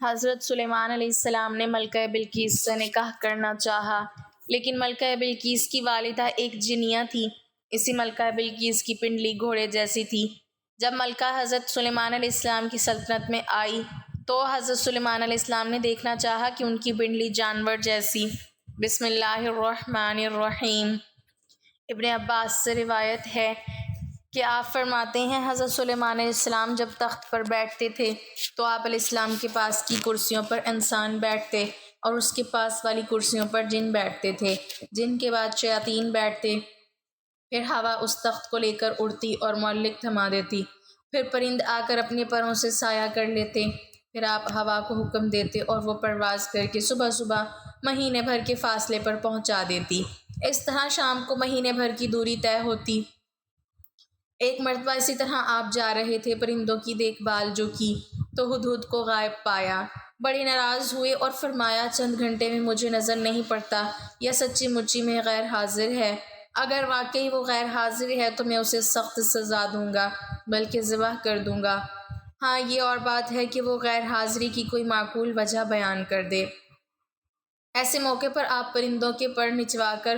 حضرت سلیمان علیہ السلام نے ملکہ بلقیس سے نکاح کرنا چاہا، لیکن ملکہ بلقیس کی والدہ ایک جنیہ تھی۔ اسی ملکہ بلقیس کی پنڈلی گھوڑے جیسی تھی۔ جب ملکہ حضرت سلیمان علیہ السلام کی سلطنت میں آئی تو حضرت سلیمان علیہ السلام نے دیکھنا چاہا کہ ان کی پنڈلی جانور جیسی۔ بسم اللہ الرحمن الرحیم۔ ابن عباس سے روایت ہے کہ آپ فرماتے ہیں حضرت سلیمان علیہ السلام جب تخت پر بیٹھتے تھے تو آپ علیہ السلام کے پاس کی کرسیوں پر انسان بیٹھتے اور اس کے پاس والی کرسیوں پر جن بیٹھتے تھے، جن کے بعد شیاطین بیٹھتے۔ پھر ہوا اس تخت کو لے کر اڑتی اور معلق تھما دیتی۔ پھر پرند آ کر اپنے پروں سے سایہ کر لیتے۔ پھر آپ ہوا کو حکم دیتے اور وہ پرواز کر کے صبح صبح مہینے بھر کے فاصلے پر پہنچا دیتی۔ اس طرح شام کو مہینے بھر کی دوری طے ہوتی۔ ایک مرتبہ اسی طرح آپ جا رہے تھے، پرندوں کی دیکھ بھال جو کی تو ہدہد کو غائب پایا۔ بڑے ناراض ہوئے اور فرمایا چند گھنٹے میں مجھے نظر نہیں پڑتا، یا سچی مچی میں غیر حاضر ہے۔ اگر واقعی وہ غیر حاضر ہے تو میں اسے سخت سزا دوں گا، بلکہ ذبح کر دوں گا۔ ہاں یہ اور بات ہے کہ وہ غیر حاضری کی کوئی معقول وجہ بیان کر دے۔ ایسے موقع پر آپ پرندوں کے پر نچوا کر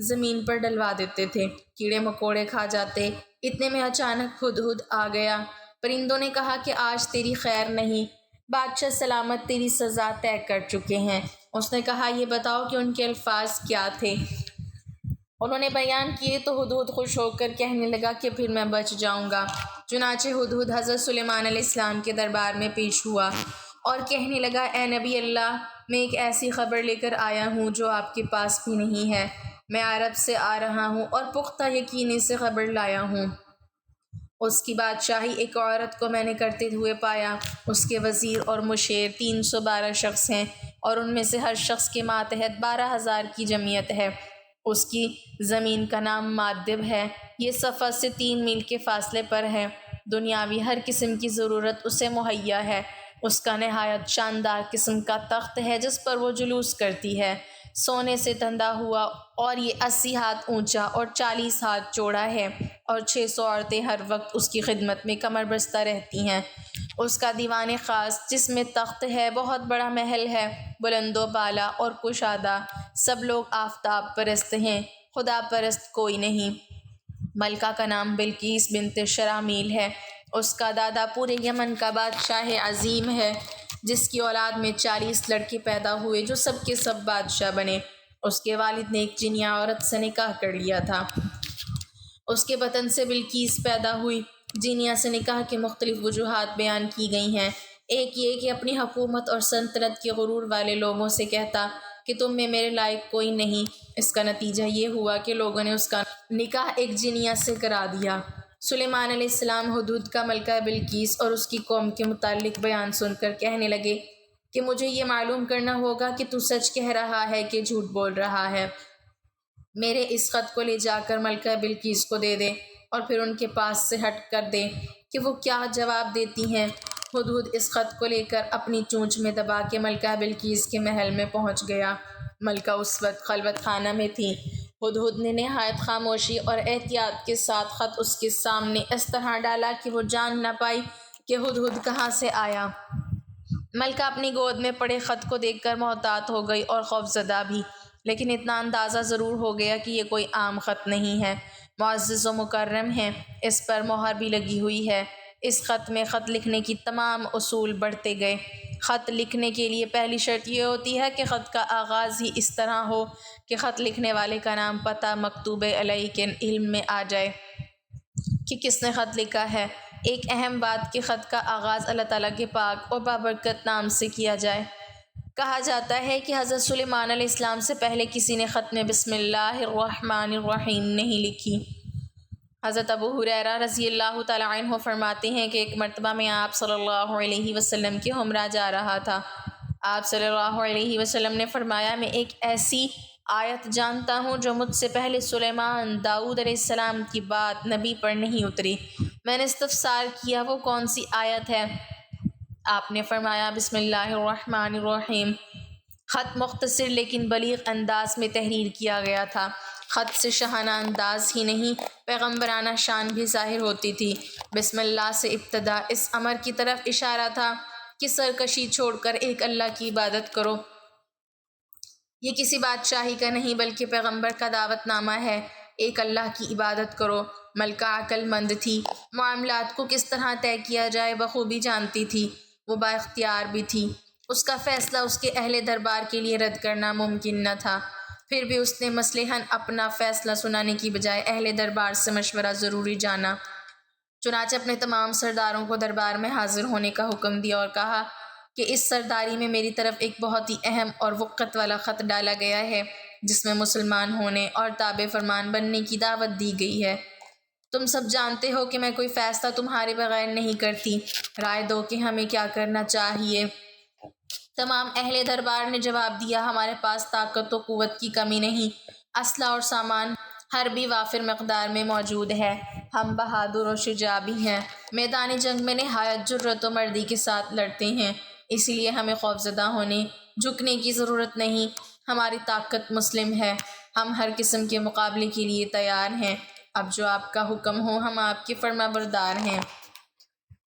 زمین پر ڈلوا دیتے تھے، کیڑے مکوڑے کھا جاتے۔ اتنے میں اچانک ہدہد آ گیا۔ پرندوں نے کہا کہ آج تیری خیر نہیں، بادشاہ سلامت تیری سزا طے کر چکے ہیں۔ اس نے کہا یہ بتاؤ کہ ان کے الفاظ کیا تھے؟ انہوں نے بیان کیے تو ہدہد خوش ہو کر کہنے لگا کہ پھر میں بچ جاؤں گا۔ چنانچہ ہدہد حضرت سلیمان علیہ السلام کے دربار میں پیش ہوا اور کہنے لگا اے نبی اللہ، میں ایک ایسی خبر لے کر آیا ہوں جو آپ کے پاس بھی نہیں ہے۔ میں عرب سے آ رہا ہوں اور پختہ یقینی سے خبر لایا ہوں۔ اس کی بادشاہی ایک عورت کو میں نے کرتے ہوئے پایا۔ اس کے وزیر اور مشیر 312 شخص ہیں اور ان میں سے ہر شخص کے ماتحت 12,000 کی جمعیت ہے۔ اس کی زمین کا نام مادب ہے، یہ صفا سے 3 میل کے فاصلے پر ہے۔ دنیاوی ہر قسم کی ضرورت اسے مہیا ہے۔ اس کا نہایت شاندار قسم کا تخت ہے جس پر وہ جلوس کرتی ہے، سونے سے تندہ ہوا، اور یہ 80 ہاتھ اونچا اور 40 ہاتھ چوڑا ہے، اور 600 عورتیں ہر وقت اس کی خدمت میں کمر بستہ رہتی ہیں۔ اس کا دیوان خاص جس میں تخت ہے بہت بڑا محل ہے، بلند و بالا اور کشادہ۔ سب لوگ آفتاب پرست ہیں، خدا پرست کوئی نہیں۔ ملکہ کا نام بلقیس بنت شرامیل ہے۔ اس کا دادا پورے یمن کا بادشاہ عظیم ہے، جس کی اولاد میں 40 لڑکے پیدا ہوئے جو سب کے سب بادشاہ بنے۔ اس کے والد نے ایک جنیہ عورت سے نکاح کر لیا تھا۔ اس کے بطن سے بلقیس پیدا ہوئی۔ جنیہ سے نکاح کی مختلف وجوہات بیان کی گئی ہیں۔ ایک یہ کہ اپنی حکومت اور سلطنت کے غرور والے لوگوں سے کہتا کہ تم میں میرے لائق کوئی نہیں۔ اس کا نتیجہ یہ ہوا کہ لوگوں نے اس کا نکاح ایک جنیہ سے کرا دیا۔ سلیمان علیہ السلام ہدہد کا ملکہ بلقیس اور اس کی قوم کے متعلق بیان سن کر کہنے لگے کہ مجھے یہ معلوم کرنا ہوگا کہ تو سچ کہہ رہا ہے کہ جھوٹ بول رہا ہے۔ میرے اس خط کو لے جا کر ملکہ بلقیس کو دے دے اور پھر ان کے پاس سے ہٹ کر دے کہ وہ کیا جواب دیتی ہیں۔ ہدہد اس خط کو لے کر اپنی چونچ میں دبا کے ملکہ بلقیس کے محل میں پہنچ گیا۔ ملکہ اس وقت خلوت خانہ میں تھی۔ ہدہد نے نہایت خاموشی اور احتیاط کے ساتھ خط اس کے سامنے اس طرح ڈالا کہ وہ جان نہ پائی کہ ہدہد کہاں سے آیا۔ ملکہ اپنی گود میں پڑے خط کو دیکھ کر محتاط ہو گئی اور خوفزدہ بھی، لیکن اتنا اندازہ ضرور ہو گیا کہ یہ کوئی عام خط نہیں ہے، معزز و مکرم ہے، اس پر مہر بھی لگی ہوئی ہے۔ اس خط میں خط لکھنے کی تمام اصول بڑھتے گئے۔ خط لکھنے کے لیے پہلی شرط یہ ہوتی ہے کہ خط کا آغاز ہی اس طرح ہو کہ خط لکھنے والے کا نام پتہ مکتوب علیہ کے علم میں آ جائے کہ کس نے خط لکھا ہے۔ ایک اہم بات کہ خط کا آغاز اللہ تعالیٰ کے پاک اور بابرکت نام سے کیا جائے۔ کہا جاتا ہے کہ حضرت سلیمان علیہ السلام سے پہلے کسی نے خط میں بسم اللہ الرحمن الرحیم نہیں لکھی۔ حضرت ابو ہریرہ رضی اللہ تعالیٰ عنہ فرماتے ہیں کہ ایک مرتبہ میں آپ صلی اللہ علیہ وسلم کے ہمراہ جا رہا تھا۔ آپ صلی اللہ علیہ وسلم نے فرمایا میں ایک ایسی آیت جانتا ہوں جو مجھ سے پہلے سلیمان داؤد علیہ السلام کی بات نبی پر نہیں اتری۔ میں نے استفسار کیا وہ کون سی آیت ہے؟ آپ نے فرمایا بسم اللہ الرحمن الرحیم۔ خط مختصر لیکن بلیغ انداز میں تحریر کیا گیا تھا۔ خط سے شاہانہ انداز ہی نہیں پیغمبرانہ شان بھی ظاہر ہوتی تھی۔ بسم اللہ سے ابتدا اس امر کی طرف اشارہ تھا کہ سرکشی چھوڑ کر ایک اللہ کی عبادت کرو۔ یہ کسی بادشاہی کا نہیں بلکہ پیغمبر کا دعوت نامہ ہے، ایک اللہ کی عبادت کرو۔ ملکہ عقل مند تھی، معاملات کو کس طرح طے کیا جائے بخوبی جانتی تھی، وہ با اختیار بھی تھی۔ اس کا فیصلہ اس کے اہل دربار کے لیے رد کرنا ممکن نہ تھا، پھر بھی اس نے مصلحاً اپنا فیصلہ سنانے کی بجائے اہل دربار سے مشورہ ضروری جانا۔ چنانچہ اپنے تمام سرداروں کو دربار میں حاضر ہونے کا حکم دیا اور کہا کہ اس سرداری میں میری طرف ایک بہت ہی اہم اور وقت والا خط ڈالا گیا ہے، جس میں مسلمان ہونے اور تابع فرمان بننے کی دعوت دی گئی ہے۔ تم سب جانتے ہو کہ میں کوئی فیصلہ تمہارے بغیر نہیں کرتی، رائے دو کہ ہمیں کیا کرنا چاہیے۔ تمام اہل دربار نے جواب دیا، ہمارے پاس طاقت و قوت کی کمی نہیں، اسلحہ اور سامان حربی وافر مقدار میں موجود ہے، ہم بہادر و شجاع بھی ہیں، میدان جنگ میں نہایت جرأت و مردی کے ساتھ لڑتے ہیں، اس لیے ہمیں خوفزدہ ہونے جھکنے کی ضرورت نہیں، ہماری طاقت مسلم ہے، ہم ہر قسم کے مقابلے کے لیے تیار ہیں، اب جو آپ کا حکم ہو ہم آپ کے فرما بردار ہیں۔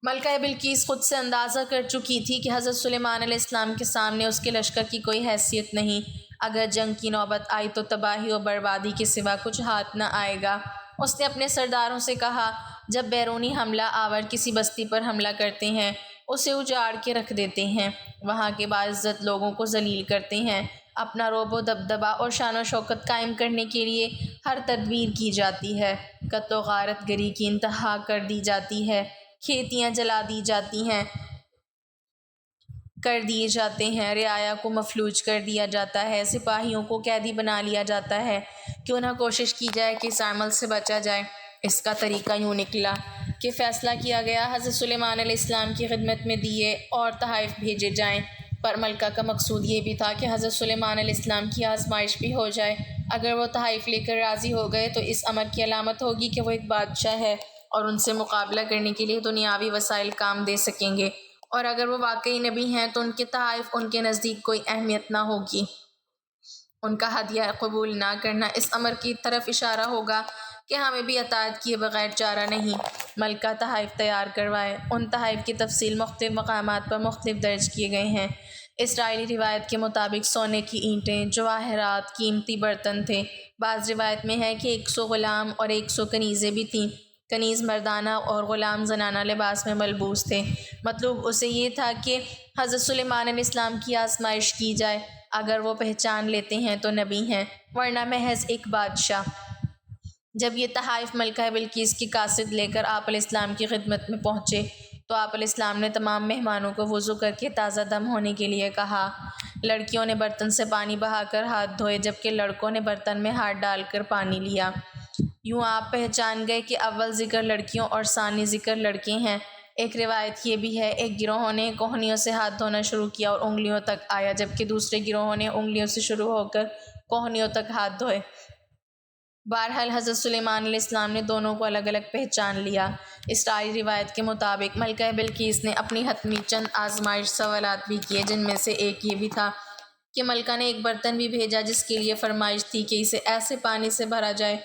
ملکہ بلقیس خود سے اندازہ کر چکی تھی کہ حضرت سلیمان علیہ السلام کے سامنے اس کے لشکر کی کوئی حیثیت نہیں، اگر جنگ کی نوبت آئی تو تباہی و بربادی کے سوا کچھ ہاتھ نہ آئے گا۔ اس نے اپنے سرداروں سے کہا، جب بیرونی حملہ آور کسی بستی پر حملہ کرتے ہیں، اسے اجاڑ کے رکھ دیتے ہیں، وہاں کے باعزت لوگوں کو ذلیل کرتے ہیں، اپنا رعب و دبدبہ اور شان و شوکت قائم کرنے کے لیے ہر تدبیر کی جاتی ہے، قتل و غارت گری کی انتہا کر دی جاتی ہے، کھیتیاں جلا دی جاتی ہیں، کر دیے جاتے ہیں، رعایا کو مفلوج کر دیا جاتا ہے، سپاہیوں کو قیدی بنا لیا جاتا ہے، کیوں نہ کوشش کی جائے کہ اس عمل سے بچا جائے۔ اس کا طریقہ یوں نکلا کہ فیصلہ کیا گیا حضرت سلیمان علیہ السلام کی خدمت میں دیے اور تحائف بھیجے جائیں، پر ملکہ کا مقصود یہ بھی تھا کہ حضرت سلیمان علیہ السلام کی آزمائش بھی ہو جائے، اگر وہ تحائف لے کر راضی ہو گئے تو اس امر کی علامت ہوگی کہ وہ ایک بادشاہ ہے اور ان سے مقابلہ کرنے کے لیے دنیاوی وسائل کام دے سکیں گے، اور اگر وہ واقعی نبی ہیں تو ان کے تحائف ان کے نزدیک کوئی اہمیت نہ ہوگی، ان کا ہدیہ قبول نہ کرنا اس امر کی طرف اشارہ ہوگا کہ ہمیں بھی اطاعت کیے بغیر چارہ نہیں۔ ملکہ تحائف تیار کروائے، ان تحائف کی تفصیل مختلف مقامات پر مختلف درج کیے گئے ہیں۔ اسرائیلی روایت کے مطابق سونے کی اینٹیں، جواہرات، قیمتی برتن تھے، بعض روایت میں ہے کہ 100 غلام اور 100 کنیزیں بھی تھیں، کنیز مردانہ اور غلام زنانہ لباس میں ملبوس تھے، مطلوب اسے یہ تھا کہ حضرت سلیمان علیہ السلام کی آزمائش کی جائے، اگر وہ پہچان لیتے ہیں تو نبی ہیں، ورنہ محض ایک بادشاہ۔ جب یہ تحائف ملکہ بلقیس کی قاصد لے کر آپ علیہ السلام کی خدمت میں پہنچے تو آپ علیہ السلام نے تمام مہمانوں کو وضو کر کے تازہ دم ہونے کے لیے کہا۔ لڑکیوں نے برتن سے پانی بہا کر ہاتھ دھوئے جبکہ لڑکوں نے برتن میں ہاتھ ڈال کر پانی لیا، یوں آپ پہچان گئے کہ اول ذکر لڑکیوں اور ثانی ذکر لڑکے ہیں۔ ایک روایت یہ بھی ہے، ایک گروہ نے کوہنیوں سے ہاتھ دھونا شروع کیا اور انگلیوں تک آیا، جبکہ دوسرے گروہ نے انگلیوں سے شروع ہو کر کوہنیوں تک ہاتھ دھوئے۔ بہرحال حضرت سلیمان علیہ السلام نے دونوں کو الگ الگ پہچان لیا۔ اسرائیلی روایت کے مطابق ملکہ بلقیس نے اپنی حتمی چند آزمائش سوالات بھی کیے، جن میں سے ایک یہ بھی تھا کہ ملکہ نے ایک برتن بھی بھیجا جس کے لیے فرمائش تھی کہ اسے ایسے پانی سے بھرا جائے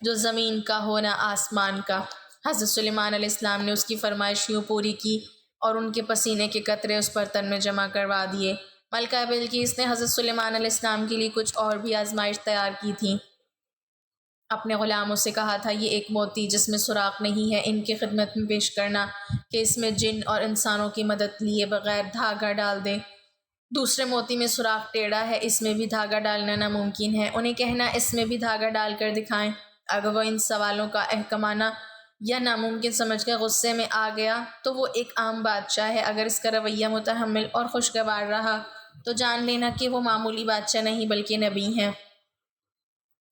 جو زمین کا ہو نہ آسمان کا۔ حضرت سلیمان علیہ السلام نے اس کی فرمائش یوں پوری کی اور ان کے پسینے کے قطرے اس برتن میں جمع کروا دیے۔ ملکہ بلقیس نے حضرت سلیمان علیہ السلام کے لیے کچھ اور بھی آزمائش تیار کی تھی، اپنے غلاموں سے کہا تھا، یہ ایک موتی جس میں سوراخ نہیں ہے ان کی خدمت میں پیش کرنا کہ اس میں جن اور انسانوں کی مدد لیے بغیر دھاگا ڈال دیں، دوسرے موتی میں سوراخ ٹیڑھا ہے، اس میں بھی دھاگا ڈالنا ناممکن ہے، انہیں کہنا اس میں بھی دھاگا ڈال کر دکھائیں۔ اگر وہ ان سوالوں کا احکامانہ یا ناممکن سمجھ کر غصے میں آ گیا تو وہ ایک عام بادشاہ ہے، اگر اس کا رویہ متحمل اور خوشگوار رہا تو جان لینا کہ وہ معمولی بادشاہ نہیں بلکہ نبی ہیں۔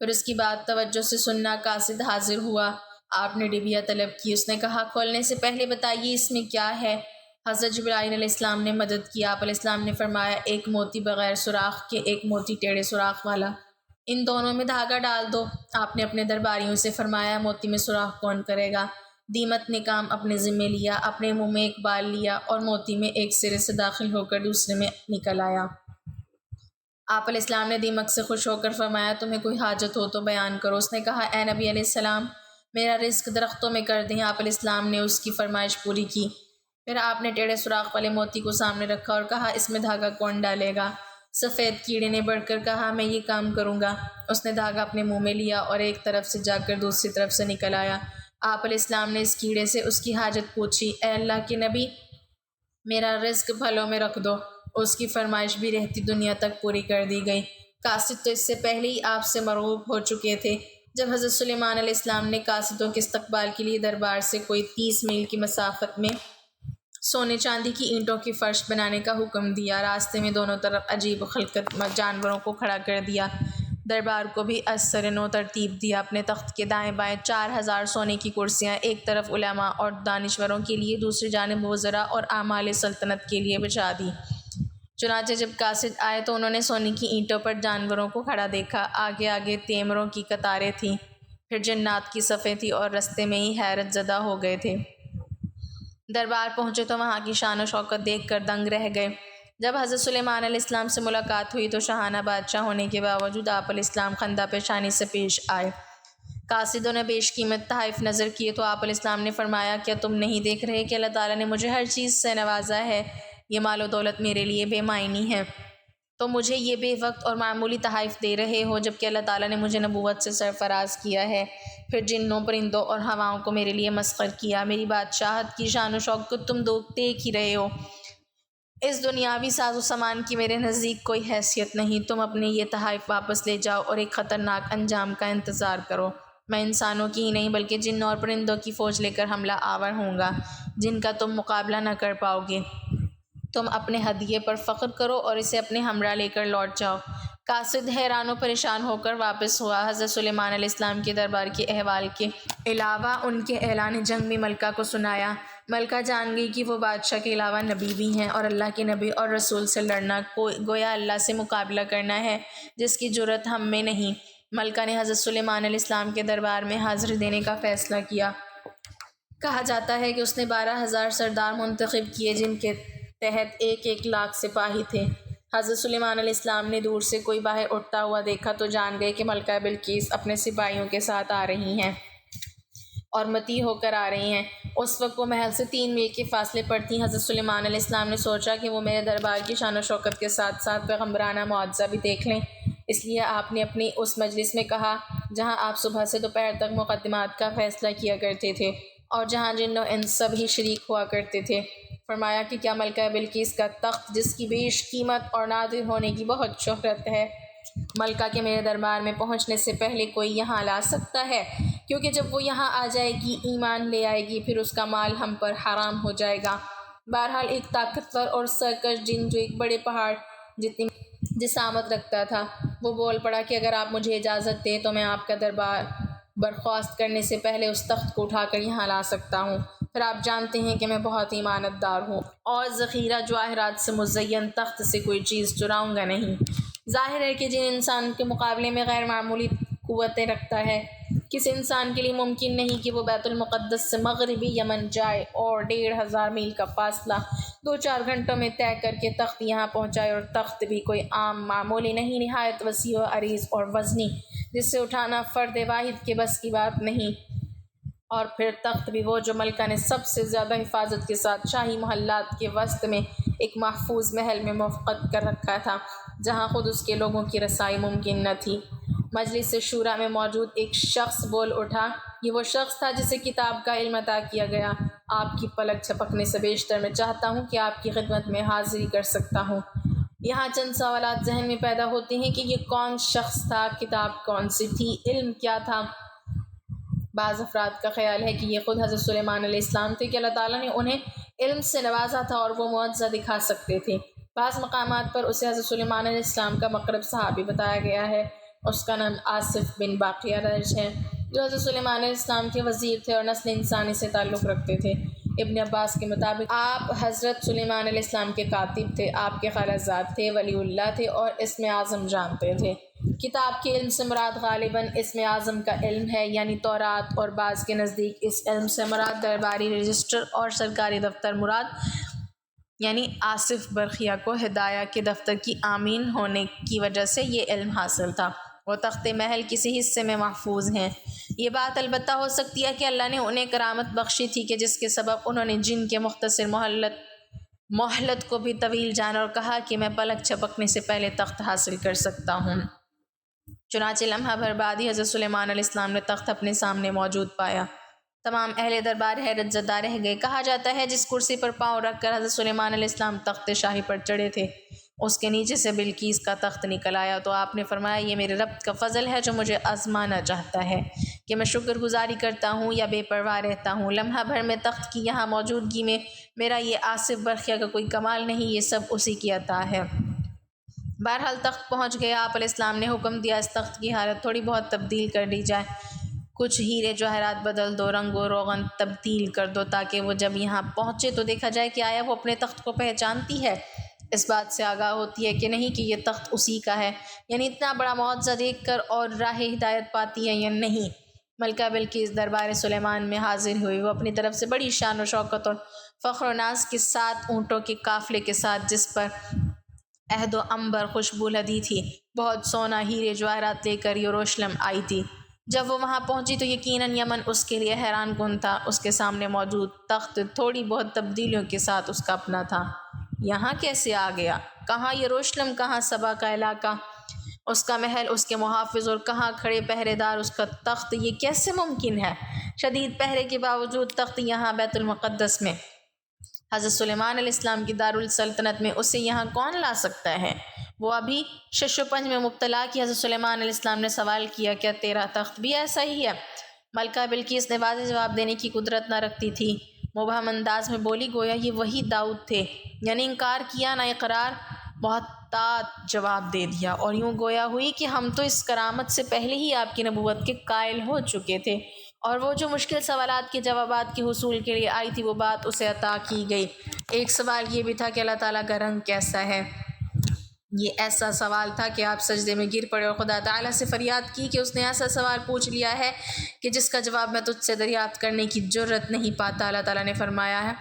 پھر اس کی بات توجہ سے سننا، قاصد حاضر ہوا، آپ نے ڈبیا طلب کی، اس نے کہا، کھولنے سے پہلے بتائیے اس میں کیا ہے۔ حضرت جبرائیل علیہ السلام نے مدد کی، آپ علیہ السلام نے فرمایا، ایک موتی بغیر سوراخ کے، ایک موتی ٹیڑھے سوراخ والا، ان دونوں میں دھاگا ڈال دو۔ آپ نے اپنے درباریوں سے فرمایا، موتی میں سوراخ کون کرے گا؟ دیمت نے کام اپنے ذمے لیا، اپنے منہ میں ایک بال لیا اور موتی میں ایک سرے سے داخل ہو کر دوسرے میں نکل آیا۔ آپ علیہ السلام نے دیمک سے خوش ہو کر فرمایا، تمہیں کوئی حاجت ہو تو بیان کرو۔ اس نے کہا، اے نبی علیہ السلام، میرا رزق درختوں میں کر دیں۔ آپ علیہ السلام نے اس کی فرمائش پوری کی۔ پھر آپ نے ٹیڑھے سوراخ والے موتی کو سامنے رکھا اور کہا اس میں دھاگا کون ڈالے گا؟ سفید کیڑے نے بڑھ کر کہا میں یہ کام کروں گا۔ اس نے دھاگا اپنے منہ میں لیا اور ایک طرف سے جا کر دوسری طرف سے نکل آیا۔ آپ علیہ السلام نے اس کیڑے سے اس کی حاجت پوچھی، اے اللہ کے نبی میرا رزق پھلوں میں رکھ دو۔ اس کی فرمائش بھی رہتی دنیا تک پوری کر دی گئی۔ قاصد تو اس سے پہلے ہی آپ سے مرغوب ہو چکے تھے۔ جب حضرت سلیمان علیہ السلام نے قاصدوں کے استقبال کے لیے دربار سے کوئی 30 میل کی مسافت میں سونے چاندی کی اینٹوں کی فرش بنانے کا حکم دیا، راستے میں دونوں طرف عجیب خلقت جانوروں کو کھڑا کر دیا، دربار کو بھی از سر نو ترتیب دیا، اپنے تخت کے دائیں بائیں 4000 سونے کی کرسیاں، ایک طرف علماء اور دانشوروں کے لیے، دوسری جانب وزراء اور اعمال سلطنت کے لیے بچھا دی۔ چنانچہ جب قاصد آئے تو انہوں نے سونے کی اینٹوں پر جانوروں کو کھڑا دیکھا، آگے آگے تیمروں کی قطاریں تھیں، پھر جنات کی صفیں تھیں اور رستے میں ہی حیرت زدہ ہو گئے تھے۔ دربار پہنچے تو وہاں کی شان و شوکت دیکھ کر دنگ رہ گئے۔ جب حضرت سلیمان علیہ السلام سے ملاقات ہوئی تو شاہانہ بادشاہ ہونے کے باوجود آپ علیہ السلام خندہ پیشانی سے پیش آئے۔ قاصدوں نے بیش قیمت تحائف نظر کیے تو آپ علیہ السلام نے فرمایا کیا تم نہیں دیکھ رہے کہ اللہ تعالیٰ نے مجھے ہر چیز سے نوازا ہے؟ یہ مال و دولت میرے لیے بے معنی ہے، تو مجھے یہ بے وقت اور معمولی تحائف دے رہے ہو، جبکہ اللہ تعالیٰ نے مجھے نبوت سے سرفراز کیا ہے، پھر جنوں پرندوں اور ہواؤں کو میرے لیے مسخر کیا۔ میری بادشاہت کی شان و شوکت تم دیکھ ہی رہے ہو، اس دنیاوی ساز و سامان کی میرے نزدیک کوئی حیثیت نہیں۔ تم اپنے یہ تحائف واپس لے جاؤ اور ایک خطرناک انجام کا انتظار کرو۔ میں انسانوں کی ہی نہیں بلکہ جنوں اور پرندوں کی فوج لے کر حملہ آور ہوں گا جن کا تم مقابلہ نہ کر پاؤ گے۔ تم اپنے ہدیے پر فخر کرو اور اسے اپنے ہمراہ لے کر لوٹ جاؤ۔ قاصد حیران و پریشان ہو کر واپس ہوا۔ حضرت سلیمان علیہ السلام کے دربار کے احوال کے علاوہ ان کے اعلان جنگ بھی ملکہ کو سنایا۔ ملکہ جان گئی کہ وہ بادشاہ کے علاوہ نبی بھی ہیں اور اللہ کے نبی اور رسول سے لڑنا گویا اللہ سے مقابلہ کرنا ہے جس کی جرأت ہم میں نہیں۔ ملکہ نے حضرت سلیمان علیہ السلام کے دربار میں حاضری دینے کا فیصلہ کیا۔ کہا جاتا ہے کہ اس نے 12,000 سردار منتخب کیے جن کے تحت 1 لاکھ سپاہی تھے۔ حضرت سلیمان علیہ السلام نے دور سے کوئی باہر اٹھتا ہوا دیکھا تو جان گئے کہ ملکہ بلقیس اپنے سپاہیوں کے ساتھ آ رہی ہیں اور مطیع ہو کر آ رہی ہیں۔ اس وقت وہ محل سے 3 میل کے فاصلے پر تھیں۔ حضرت سلیمان علیہ السلام نے سوچا کہ وہ میرے دربار کی شان و شوکت کے ساتھ ساتھ پیغمبرانہ معجزہ بھی دیکھ لیں، اس لیے آپ نے اپنی اس مجلس میں کہا جہاں آپ صبح سے دوپہر تک مقدمات کا فیصلہ کیا کرتے تھے اور جہاں جن و انس سب ہی شریک ہوا کرتے تھے، فرمایا کہ کیا ملکہ بلقیس کا تخت جس کی بیش قیمت اور نادر ہونے کی بہت شہرت ہے، ملکہ کے میرے دربار میں پہنچنے سے پہلے کوئی یہاں لا سکتا ہے؟ کیونکہ جب وہ یہاں آ جائے گی، ایمان لے آئے گی، پھر اس کا مال ہم پر حرام ہو جائے گا۔ بہرحال ایک طاقتور اور سرکش جن جو ایک بڑے پہاڑ جتنی جسامت رکھتا تھا، وہ بول پڑا کہ اگر آپ مجھے اجازت دیں تو میں آپ کا دربار برخاست کرنے سے پہلے اس تخت کو اٹھا کر یہاں لا سکتا ہوں۔ پھر آپ جانتے ہیں کہ میں بہت ایمانت دار ہوں اور ذخیرہ جواہرات سے مزین تخت سے کوئی چیز چراؤں گا نہیں۔ ظاہر ہے کہ جن انسان کے مقابلے میں غیر معمولی قوتیں رکھتا ہے، کسی انسان کے لیے ممکن نہیں کہ وہ بیت المقدس سے مغربی یمن جائے اور 1500 میل کا فاصلہ 2-4 گھنٹوں میں طے کر کے تخت یہاں پہنچائے، اور تخت بھی کوئی عام معمولی نہیں، نہایت وسیع و عریض اور وزنی، جس سے اٹھانا فرد واحد کے بس کی بات نہیں، اور پھر تخت بھی وہ جو ملکہ نے سب سے زیادہ حفاظت کے ساتھ شاہی محلات کے وسط میں ایک محفوظ محل میں موقوف کر رکھا تھا جہاں خود اس کے لوگوں کی رسائی ممکن نہ تھی۔ مجلس شورا میں موجود ایک شخص بول اٹھا، یہ وہ شخص تھا جسے کتاب کا علم عطا کیا گیا۔ آپ کی پلک جھپکنے سے بیشتر میں چاہتا ہوں کہ آپ کی خدمت میں حاضری کر سکتا ہوں۔ یہاں چند سوالات ذہن میں پیدا ہوتے ہیں کہ یہ کون شخص تھا، کتاب کون سی تھی، علم کیا تھا؟ بعض افراد کا خیال ہے کہ یہ خود حضرت سلیمان علیہ السلام تھے کہ اللہ تعالیٰ نے انہیں علم سے نوازا تھا اور وہ معجزہ دکھا سکتے تھے۔ بعض مقامات پر اسے حضرت سلیمان علیہ السلام کا مقرب صحابی بتایا گیا ہے۔ اس کا نام آصف بن باقیہ درج ہے جو حضرت سلیمان علیہ السلام کے وزیر تھے اور نسل انسانی سے تعلق رکھتے تھے۔ ابن عباس کے مطابق آپ حضرت سلیمان علیہ السلام کے کاتب تھے، آپ کے خالہ تھے، ولی اللہ تھے اور اسم اعظم جانتے تھے۔ کتاب کے علم سے مراد غالباً اسم اعظم کا علم ہے، یعنی تورات، اور بعض کے نزدیک اس علم سے مراد درباری رجسٹر اور سرکاری دفتر مراد، یعنی آصف برقیہ کو ہدایہ کے دفتر کی امین ہونے کی وجہ سے یہ علم حاصل تھا۔ وہ تخت محل کسی حصے میں محفوظ ہیں یہ بات البتہ ہو سکتی ہے کہ اللہ نے انہیں کرامت بخشی تھی کہ جس کے سبب انہوں نے جن کے مختصر مہلت کو بھی طویل جانا اور کہا کہ میں پلک چھپکنے سے پہلے تخت حاصل کر سکتا ہوں۔ چنانچہ لمحہ بھر بعد ہی حضرت سلیمان علیہ السلام نے تخت اپنے سامنے موجود پایا۔ تمام اہل دربار حیرت زدہ رہ گئے۔ کہا جاتا ہے جس کرسی پر پاؤں رکھ کر حضرت سلیمان علیہ السلام تخت شاہی پر چڑھے تھے، اس کے نیچے سے بلقیس کا تخت نکل آیا، تو آپ نے فرمایا یہ میرے رب کا فضل ہے جو مجھے آزمانا چاہتا ہے کہ میں شکر گزاری کرتا ہوں یا بے پرواہ رہتا ہوں۔ لمحہ بھر میں تخت کی یہاں موجودگی میں میرا یہ آصف برقیہ کا کوئی کمال نہیں، یہ سب اسی کی عطا ہے۔ بہرحال تخت پہنچ گیا۔ آپ علیہ السلام نے حکم دیا اس تخت کی حالت تھوڑی بہت تبدیل کر لی جائے، کچھ ہیرے جواہرات بدل دو، رنگ و روغن تبدیل کر دو، تاکہ وہ جب یہاں پہنچے تو دیکھا جائے کہ آیا وہ اپنے تخت کو پہچانتی ہے، اس بات سے آگاہ ہوتی ہے کہ نہیں کہ یہ تخت اسی کا ہے، یعنی اتنا بڑا معجزہ دیکھ کر اور راہ ہدایت پاتی ہے یا نہیں۔ ملکہ بلقیس دربار سلیمان میں حاضر ہوئی۔ وہ اپنی طرف سے بڑی شان و شوکت اور فخر و ناز کے 7 اونٹوں کے قافلے کے ساتھ، جس پر عہد و عنبر خوشبو لدی تھی، بہت سونا ہیرے جواہرات لے کر یروشلم آئی تھی۔ جب وہ وہاں پہنچی تو یقیناً یمن اس کے لیے حیران کن تھا۔ اس کے سامنے موجود تخت تھوڑی بہت تبدیلیوں کے ساتھ اس کا اپنا تھا۔ یہاں کیسے آ گیا؟ کہاں یروشلم، کہاں سبا کا علاقہ، اس کا محل، اس کے محافظ، اور کہاں کھڑے پہرے دار، اس کا تخت؟ یہ کیسے ممکن ہے؟ شدید پہرے کے باوجود تخت یہاں بیت المقدس میں، حضرت سلیمان علیہ السلام کی دارالسلطنت میں، اسے یہاں کون لا سکتا ہے؟ وہ ابھی شش و پنج میں مبتلا کی حضرت سلیمان علیہ السلام نے سوال کیا، کیا تیرا تخت بھی ایسا ہی ہے؟ ملکہ بلقیس نے واضح جواب دینے کی قدرت نہ رکھتی تھی، مبہم انداز میں بولی گویا یہ وہی داؤد تھے، یعنی انکار کیا نہ اقرار، محتاط جواب دے دیا، اور یوں گویا ہوئی کہ ہم تو اس کرامت سے پہلے ہی آپ کی نبوت کے قائل ہو چکے تھے، اور وہ جو مشکل سوالات کے جوابات کے حصول کے لیے آئی تھی وہ بات اسے عطا کی گئی۔ ایک سوال یہ بھی تھا کہ اللہ تعالیٰ کا رنگ کیسا ہے۔ یہ ایسا سوال تھا کہ آپ سجدے میں گر پڑے اور خدا تعالیٰ سے فریاد کی کہ اس نے ایسا سوال پوچھ لیا ہے کہ جس کا جواب میں تجھ سے دریافت کرنے کی جرت نہیں پاتا۔ اللہ تعالیٰ نے فرمایا ہے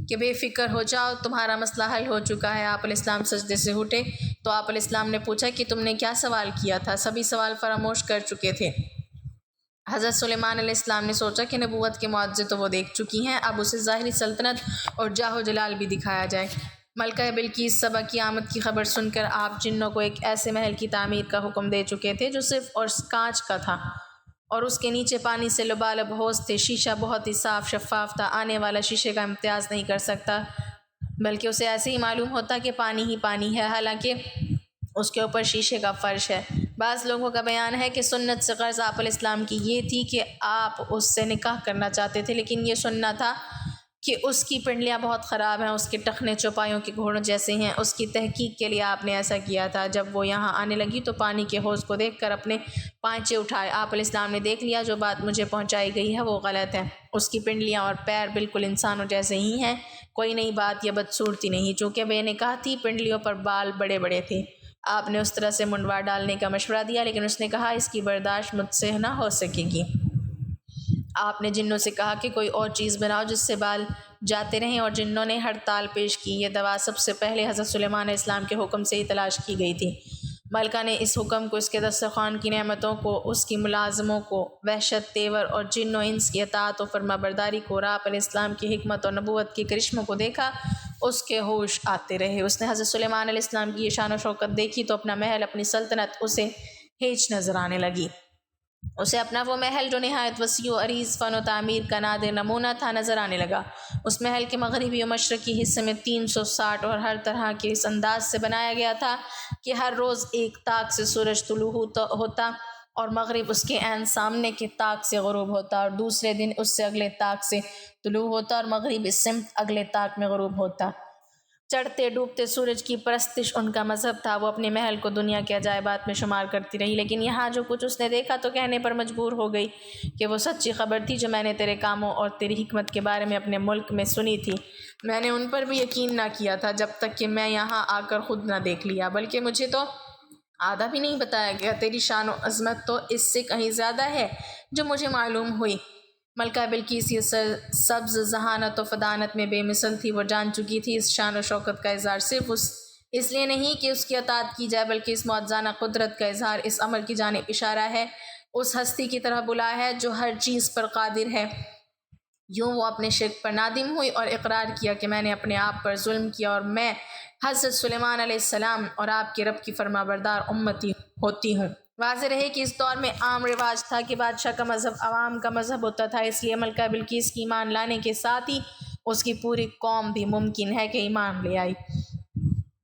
کہ بے فکر ہو جاؤ، تمہارا مسئلہ حل ہو چکا ہے۔ آپ علیہ السلام سجدے سے اٹھے تو آپ علیہ السلام نے پوچھا کہ تم نے کیا سوال کیا تھا؟ سبھی سوال فراموش کر چکے تھے۔ حضرت سلیمان علیہ السلام نے سوچا کہ نبوت کے معجزے تو وہ دیکھ چکی ہیں، اب اسے ظاہری سلطنت اور جاہ و جلال بھی دکھایا جائے۔ ملکہ بلقیس سبا کی آمد کی خبر سن کر آپ جنوں کو ایک ایسے محل کی تعمیر کا حکم دے چکے تھے جو صرف اور کانچ کا تھا، اور اس کے نیچے پانی سے لبالب حوض تھے۔ شیشہ بہت ہی صاف شفاف تھا، آنے والا شیشے کا امتیاز نہیں کر سکتا، بلکہ اسے ایسے ہی معلوم ہوتا کہ پانی ہی پانی ہے، حالانکہ اس کے اوپر شیشے کا فرش ہے۔ بعض لوگوں کا بیان ہے کہ سنت سے غرض آپ علیہ السلام کی یہ تھی کہ آپ اس سے نکاح کرنا چاہتے تھے، لیکن یہ سننا تھا کہ اس کی پنڈلیاں بہت خراب ہیں، اس کے ٹخنے چوپایوں کے گھوڑوں جیسے ہیں۔ اس کی تحقیق کے لیے آپ نے ایسا کیا تھا۔ جب وہ یہاں آنے لگی تو پانی کے حوض کو دیکھ کر اپنے پائنچے اٹھائے۔ آپ علیہ السلام نے دیکھ لیا جو بات مجھے پہنچائی گئی ہے وہ غلط ہے، اس کی پنڈلیاں اور پیر بالکل انسانوں جیسے ہی ہیں، کوئی نئی بات یا بدصورتی نہیں۔ چونکہ بے نکاح تھی، پنڈلیوں پر بال بڑے بڑے تھے۔ آپ نے اس طرح سے منڈوا ڈالنے کا مشورہ دیا، لیکن اس نے کہا اس کی برداشت مجھ سے نہ ہو سکے گی۔ آپ نے جنوں سے کہا کہ کوئی اور چیز بناؤ جس سے بال جاتے رہیں، اور جنوں نے ہڑتال پیش کی۔ یہ دوا سب سے پہلے حضرت سلیمان علیہ السلام کے حکم سے ہی تلاش کی گئی تھی۔ ملکہ نے اس حکم کو، اس کے دسترخوان کی نعمتوں کو، اس کی ملازموں کو، وحشت تیور اور جن و انس کی اطاعت و فرما برداری کو، اور آپ علیہ السلام کی حکمت اور نبوت کے کرشموں کو دیکھا، اس کے ہوش آتے رہے۔ اس نے حضرت سلیمان علیہ السلام کی یہ شان و شوکت دیکھی تو اپنا محل، اپنی سلطنت اسے ہیچ نظر آنے لگی۔ اسے اپنا وہ محل جو نہایت وسیع و عریض فن و تعمیر کا نادر نمونہ تھا نظر آنے لگا۔ اس محل کے مغربی و مشرقی حصے میں 360 اور ہر طرح کے اس انداز سے بنایا گیا تھا کہ ہر روز ایک طاق سے سورج طلوع ہوتا اور مغرب اس کے عین سامنے کے طاق سے غروب ہوتا، اور دوسرے دن اس سے اگلے طاق سے طلوع ہوتا اور مغرب اس سمت اگلے طاق میں غروب ہوتا۔ چڑھتے ڈوبتے سورج کی پرستش ان کا مذہب تھا۔ وہ اپنے محل کو دنیا کے عجائبات میں شمار کرتی رہی، لیکن یہاں جو کچھ اس نے دیکھا تو کہنے پر مجبور ہو گئی کہ وہ سچی خبر تھی جو میں نے تیرے کاموں اور تیری حکمت کے بارے میں اپنے ملک میں سنی تھی۔ میں نے ان پر بھی یقین نہ کیا تھا جب تک کہ میں یہاں آ کر خود نہ دیکھ لیا، بلکہ مجھے تو آدھا بھی نہیں بتایا گیا۔ تیری شان و عظمت تو اس سے کہیں زیادہ ہے جو مجھے معلوم ہوئی۔ ملکہ بلقیس یہ سبز ذہانت و فدانت میں بے مثل تھی۔ وہ جان چکی تھی اس شان و شوکت کا اظہار صرف اس لیے نہیں کہ اس کی اطاعت کی جائے، بلکہ اس معجزانہ قدرت کا اظہار اس عمل کی جانب اشارہ ہے اس ہستی کی طرح بلایا ہے جو ہر چیز پر قادر ہے۔ یوں وہ اپنے شرک پر نادم ہوئی اور اقرار کیا کہ میں نے اپنے آپ پر ظلم کیا اور میں حضرت سلیمان علیہ السلام اور آپ کے رب کی فرما بردار امتی ہوتی ہوں۔ واضح رہے کہ اس دور میں عام رواج تھا کہ بادشاہ کا مذہب عوام کا مذہب ہوتا تھا، اس لیے ملکہ بلقیس کی ایمان لانے کے ساتھ ہی اس کی پوری قوم بھی ممکن ہے کہ ایمان لے آئی۔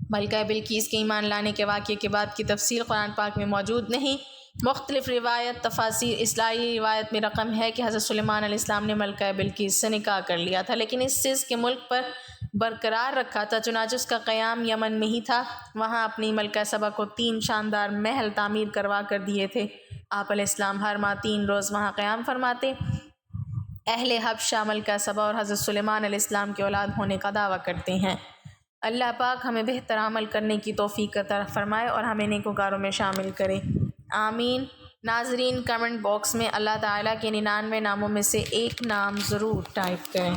ملکہ بلقیس کے ایمان لانے کے واقعے کے بعد کی تفصیل قرآن پاک میں موجود نہیں۔ مختلف روایت تفاسیر اسرائیلی روایت میں رقم ہے کہ حضرت سلیمان علیہ السلام نے ملکہ بلقیس سے نکاح کر لیا تھا، لیکن اس سے اس کے ملک پر برقرار رکھا تھا، چنانچہ اس کا قیام یمن میں ہی تھا۔ وہاں اپنی ملکہ سبا کو 3 شاندار محل تعمیر کروا کر دیے تھے۔ آپ علیہ السلام ہر ماہ 3 روز وہاں قیام فرماتے۔ اہل حبشہ ملکہ سبا اور حضرت سلیمان علیہ السلام کی اولاد ہونے کا دعویٰ کرتے ہیں۔ اللہ پاک ہمیں بہتر عمل کرنے کی توفیق عطا فرمائے اور ہمیں نیکوکاروں میں شامل کرے، آمین۔ ناظرین، کمنٹ باکس میں اللہ تعالیٰ کے 99 ناموں میں سے ایک نام ضرور ٹائپ کریں۔